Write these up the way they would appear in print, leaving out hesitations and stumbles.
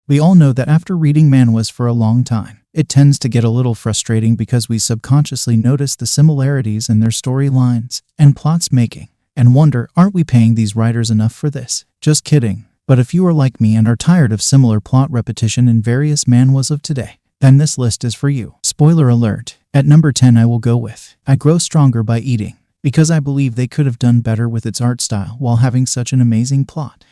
We all know that after reading manhwas for a long time, it tends to get a little frustrating because we subconsciously notice the similarities in their storylines and plots making, and wonder, aren't we paying these writers enough for this? Just kidding. But if you are like me and are tired of similar plot repetition in various manhwas of today, then this list is for you. Spoiler alert. At number 10 I will go with I Grow Stronger by Eating, because I believe they could have done better with its art style while having such an amazing plot.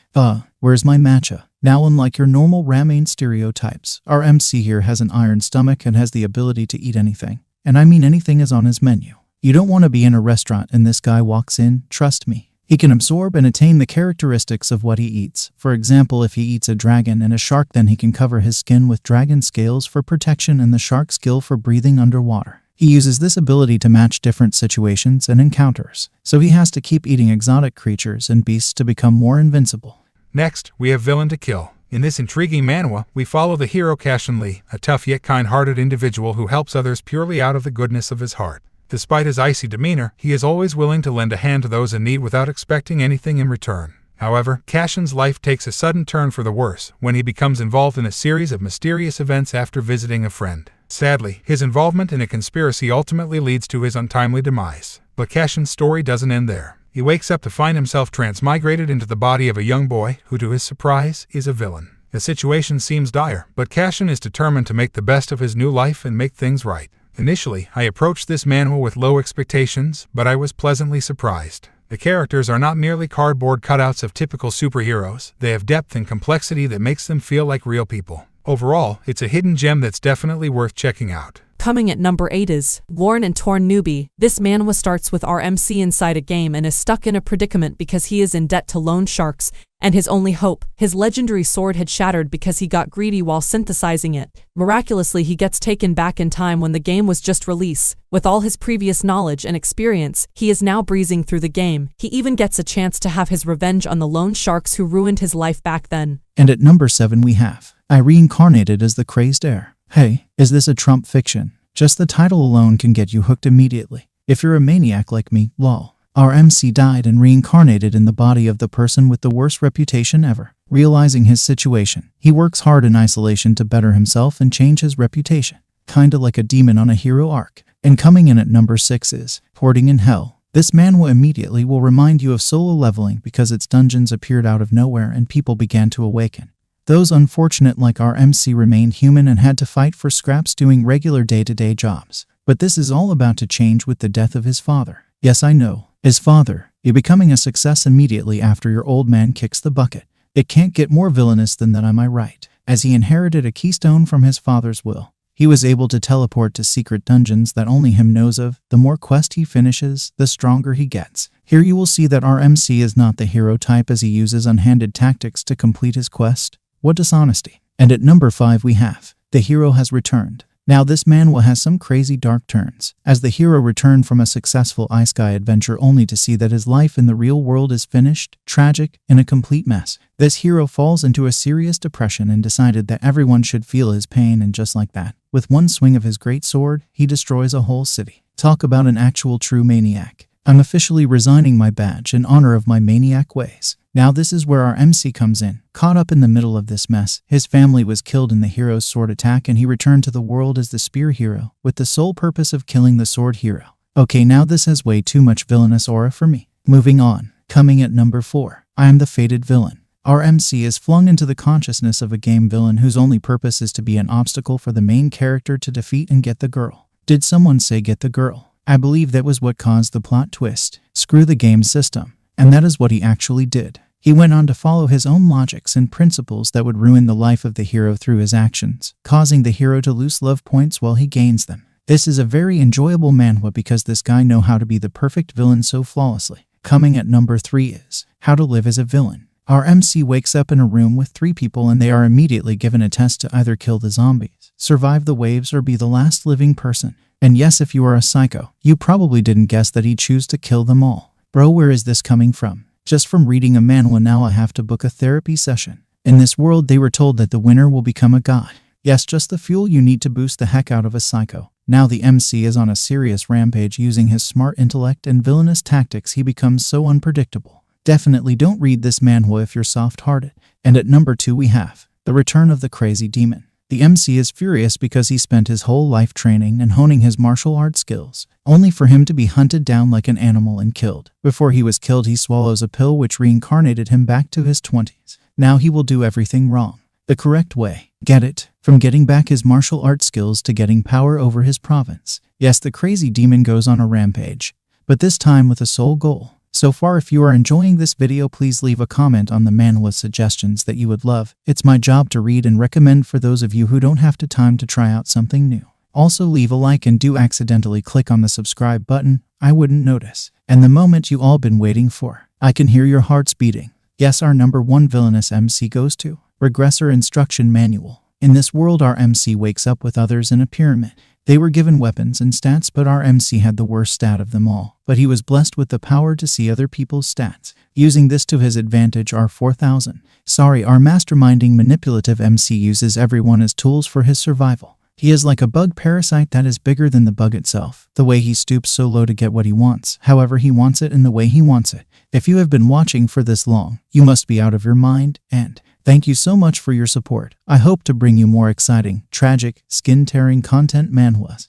Where's my matcha? Now, unlike your normal ramen stereotypes, our MC here has an iron stomach and has the ability to eat anything. And I mean anything is on his menu. You don't want to be in a restaurant and this guy walks in, trust me. He can absorb and attain the characteristics of what he eats. For example, if he eats a dragon and a shark, then he can cover his skin with dragon scales for protection and the shark skill for breathing underwater. He uses this ability to match different situations and encounters, so he has to keep eating exotic creatures and beasts to become more invincible. Next, we have Villain to Kill. In this intriguing manhwa, we follow the hero Cashin Lee, a tough yet kind-hearted individual who helps others purely out of the goodness of his heart. Despite his icy demeanor, he is always willing to lend a hand to those in need without expecting anything in return. However, Cashin's life takes a sudden turn for the worse when he becomes involved in a series of mysterious events after visiting a friend. Sadly, his involvement in a conspiracy ultimately leads to his untimely demise. But Cashin's story doesn't end there. He wakes up to find himself transmigrated into the body of a young boy who, to his surprise, is a villain. The situation seems dire, but Cashin is determined to make the best of his new life and make things right. Initially, I approached this manhwa with low expectations, but I was pleasantly surprised. The characters are not merely cardboard cutouts of typical superheroes, they have depth and complexity that makes them feel like real people. Overall, it's a hidden gem that's definitely worth checking out. Coming at number 8 is Worn and Torn Newbie. This manhwa starts with our MC inside a game and is stuck in a predicament because he is in debt to loan sharks, and his only hope, his legendary sword, had shattered because he got greedy while synthesizing it. Miraculously, he gets taken back in time when the game was just released. With all his previous knowledge and experience, he is now breezing through the game. He even gets a chance to have his revenge on the loan sharks who ruined his life back then. And at number 7 we have I Reincarnated as the Crazed Heir. Hey, is this a Trump fiction? Just the title alone can get you hooked immediately. If you're a maniac like me, lol. Our MC died and reincarnated in the body of the person with the worst reputation ever. Realizing his situation, he works hard in isolation to better himself and change his reputation. Kinda like a demon on a hero arc. And coming in at number 6 is Hoarding in Hell. This manhwa immediately will remind you of solo leveling because its dungeons appeared out of nowhere and people began to awaken. Those unfortunate like our MC remained human and had to fight for scraps doing regular day-to-day jobs. But this is all about to change with the death of his father. Yes, I know. His father, you becoming a success immediately after your old man kicks the bucket. It can't get more villainous than that, am I right? As he inherited a keystone from his father's will, he was able to teleport to secret dungeons that only him knows of. The more quest he finishes, the stronger he gets. Here you will see that our MC is not the hero type as he uses unhanded tactics to complete his quest. What dishonesty. And at number 5 we have The Hero Has Returned. Now this manhwa has some crazy dark turns, as the hero returned from a successful isekai adventure only to see that his life in the real world is finished, tragic, and a complete mess. This hero falls into a serious depression and decided that everyone should feel his pain, and just like that, with one swing of his great sword, he destroys a whole city. Talk about an actual true maniac. I'm officially resigning my badge in honor of my maniac ways. Now this is where our MC comes in. Caught up in the middle of this mess, his family was killed in the hero's sword attack and he returned to the world as the spear hero, with the sole purpose of killing the sword hero. Okay, now this has way too much villainous aura for me. Moving on. Coming at number 4, I Am the Fated Villain. Our MC is flung into the consciousness of a game villain whose only purpose is to be an obstacle for the main character to defeat and get the girl. Did someone say get the girl? I believe that was what caused the plot twist. Screw the game system. And that is what he actually did. He went on to follow his own logics and principles that would ruin the life of the hero through his actions, causing the hero to lose love points while he gains them. This is a very enjoyable manhwa because this guy knows how to be the perfect villain so flawlessly. Coming at number 3 is How to Live as a Villain. Our MC wakes up in a room with 3 people and they are immediately given a test to either kill the zombies, survive the waves, or be the last living person. And yes, if you are a psycho, you probably didn't guess that he'd choose to kill them all. Bro, where is this coming from? Just from reading a manhwa now I have to book a therapy session. In this world they were told that the winner will become a god. Yes, just the fuel you need to boost the heck out of a psycho. Now the MC is on a serious rampage using his smart intellect and villainous tactics. He becomes so unpredictable. Definitely don't read this manhwa if you're soft-hearted. And at number 2 we have The Return of the Crazy Demon. The MC is furious because he spent his whole life training and honing his martial art skills, only for him to be hunted down like an animal and killed. Before he was killed, he swallows a pill which reincarnated him back to his 20s. Now he will do everything wrong the correct way. Get it? From getting back his martial art skills to getting power over his province. Yes, the crazy demon goes on a rampage, but this time with a sole goal. So far, if you are enjoying this video, please leave a comment on the manhwa suggestions that you would love. It's my job to read and recommend for those of you who don't have the time to try out something new. Also leave a like and do accidentally click on the subscribe button. I wouldn't notice. And the moment you all been waiting for. I can hear your hearts beating. Yes, our number 1 villainous MC goes to Regressor Instruction Manual. In this world, our MC wakes up with others in a pyramid. They were given weapons and stats, but our MC had the worst stat of them all. But he was blessed with the power to see other people's stats. Using this to his advantage, our our masterminding manipulative MC uses everyone as tools for his survival. He is like a bug parasite that is bigger than the bug itself. The way he stoops so low to get what he wants, however he wants it and the way he wants it. If you have been watching for this long, you must be out of your mind, and thank you so much for your support. I hope to bring you more exciting, tragic, skin-tearing content manhwas.